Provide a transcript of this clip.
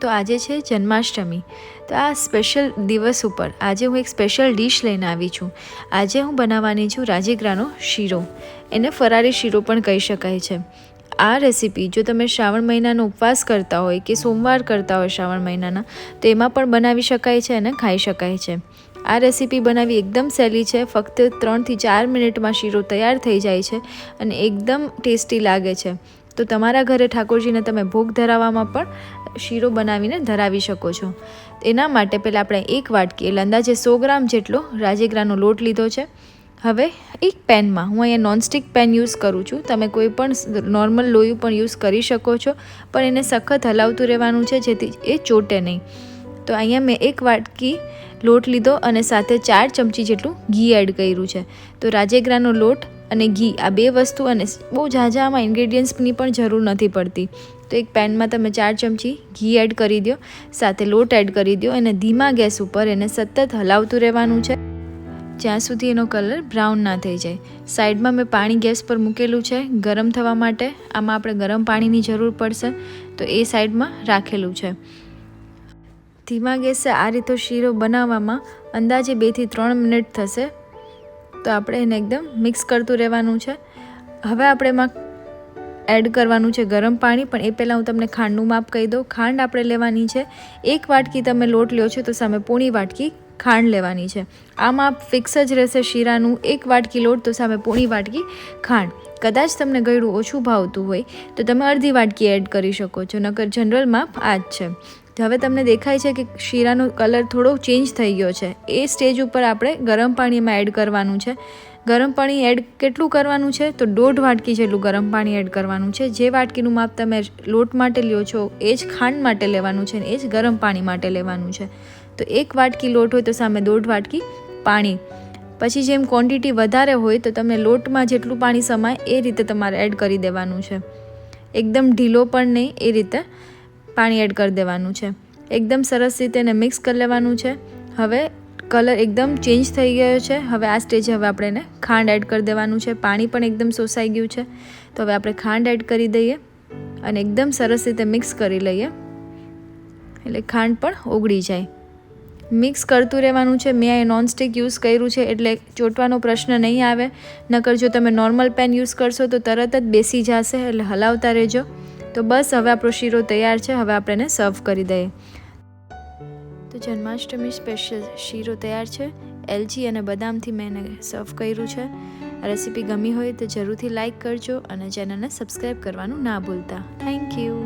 તો આજે છે જન્માષ્ટમી, તો આ સ્પેશિયલ દિવસ ઉપર આજે હું એક સ્પેશિયલ ડિશ લઈને આવી છું. આજે હું બનાવવાની છું રાજગરાનો શીરો. એને ફરાળી શીરો પણ કહી શકાય છે. આ રેસીપી જો તમે શ્રાવણ મહિનાનો ઉપવાસ કરતા હોય કે સોમવાર કરતા હોય શ્રાવણ મહિનાના, તો એમાં પણ બનાવી શકાય છે અને ખાઈ શકાય છે. આ રેસીપી બનાવવી એકદમ સહેલી છે. ફક્ત 3 થી 4 મિનિટમાં શીરો તૈયાર થઈ જાય છે અને એકદમ ટેસ્ટી લાગે છે. તો તમારા ઘરે ઠાકોરજીને તમે ભોગ ધરાવવામાં પણ શીરો બનાવીને ધરાવી શકો છો. એના માટે પહેલાં આપણે એક વાટકી એટલે અંદાજે 100 ગ્રામ જેટલો રાજગરાનો લોટ લીધો છે. હવે એક પેનમાં, હું અહીંયા નોનસ્ટિક પેન યુઝ કરું છું, તમે કોઈ પણ નોર્મલ લોયું પણ યુઝ કરી શકો છો, પણ એને સખત હલાવતું રહેવાનું છે જેથી એ ચોટે નહીં. તો અહીંયા મેં એક વાટકી લોટ લીધો અને સાથે 4 ચમચી જેટલું ઘી એડ કર્યું છે. તો રાજગરાનો લોટ અને ઘી આ બે વસ્તુ, અને બહુ ઝાઝા આમાં ઇન્ગ્રેડિયન્ટ્સની પણ જરૂર નથી પડતી. તો એક પેનમાં તમે 4 ચમચી ઘી એડ કરી દો, સાથે લોટ એડ કરી દો અને ધીમા ગેસ ઉપર એને સતત હલાવતું રહેવાનું છે જ્યાં સુધી એનો કલર બ્રાઉન ના થઈ જાય. સાઈડમાં મેં પાણી ગેસ પર મૂકેલું છે ગરમ થવા માટે. આમાં આપણે ગરમ પાણીની જરૂર પડશે, તો એ સાઈડમાં રાખેલું છે. ધીમા ગેસે આ રીતે શીરો બનાવવામાં અંદાજે 2 થી 3 મિનિટ થશે. તો આપણે એને એકદમ મિક્સ કરતું રહેવાનું છે. હવે આપણે એમાં એડ કરવાનું છે ગરમ પાણી, પણ એ પહેલાં હું તમને ખાંડનું માપ કહી દઉં. ખાંડ આપણે લેવાની છે, 1 વાટકી તમે લોટ લ્યો છો તો સામે પોણી વાટકી ખાંડ લેવાની છે. આ માપ ફિક્સ જ રહેશે શીરાનું. 1 વાટકી લોટ તો સામે પોણી વાટકી ખાંડ. કદાચ તમને ગળ્યું ઓછું ભાવતું હોય તો તમે અડધી વાટકી એડ કરી શકો છો, નકર જનરલ માપ આ જ છે. હવે તમને દેખાય છે કે શીરાનો કલર થોડો ચેન્જ થઈ ગયો છે. એ સ્ટેજ ઉપર આપણે ગરમ પાણીમાં એડ કરવાનું છે. ગરમ પાણી એડ કેટલું કરવાનું છે? તો 1.5 વાટકી જેટલું ગરમ પાણી એડ કરવાનું છે. જે વાટકીનું માપ તમે લોટ માટે લ્યો છો એ જ ખાંડ માટે લેવાનું છે અને એ જ ગરમ પાણી માટે લેવાનું છે. તો 1 વાટકી લોટ હોય તો સામે 1.5 વાટકી પાણી. પછી જેમ ક્વોન્ટિટી વધારે હોય તો તમે લોટમાં જેટલું પાણી સમાય એ રીતે તમારે એડ કરી દેવાનું છે. એકદમ ઢીલો પણ નહીં, એ રીતે પાણી એડ કરી દેવાનું છે. એકદમ સરસ રીતે એને મિક્સ કરી લેવાનું છે. હવે કલર એકદમ ચેન્જ થઈ ગયો છે. હવે આ સ્ટેજે હવે આપણે એને ખાંડ એડ કરી દેવાનું છે. પાણી પણ એકદમ સોસાઈ ગયું છે. તો હવે આપણે ખાંડ એડ કરી દઈએ અને એકદમ સરસ રીતે મિક્સ કરી લઈએ, એટલે ખાંડ પણ ઓગળી જાય. મિક્સ કરતું રહેવાનું છે. મેં અહીં નોનસ્ટિક યુઝ કર્યું છે એટલે ચોંટવાનો પ્રશ્ન નહીં આવે. નકર જો તમે નોર્મલ પેન યુઝ કરશો તો તરત જ બેસી જશે, એટલે હલાવતા રહેજો. તો બસ હવે આપણો શીરો તૈયાર છે. હવે આપણે એને સર્વ કરી દઈએ. તો જન્માષ્ટમી સ્પેશિયલ શીરો તૈયાર છે. એલચી અને બદામથી મેં એને સર્વ કર્યું છે. આ રેસીપી ગમી હોય તો જરૂરથી લાઇક કરજો અને ચેનલને સબસ્ક્રાઈબ કરવાનું ના ભૂલતા. Thank you.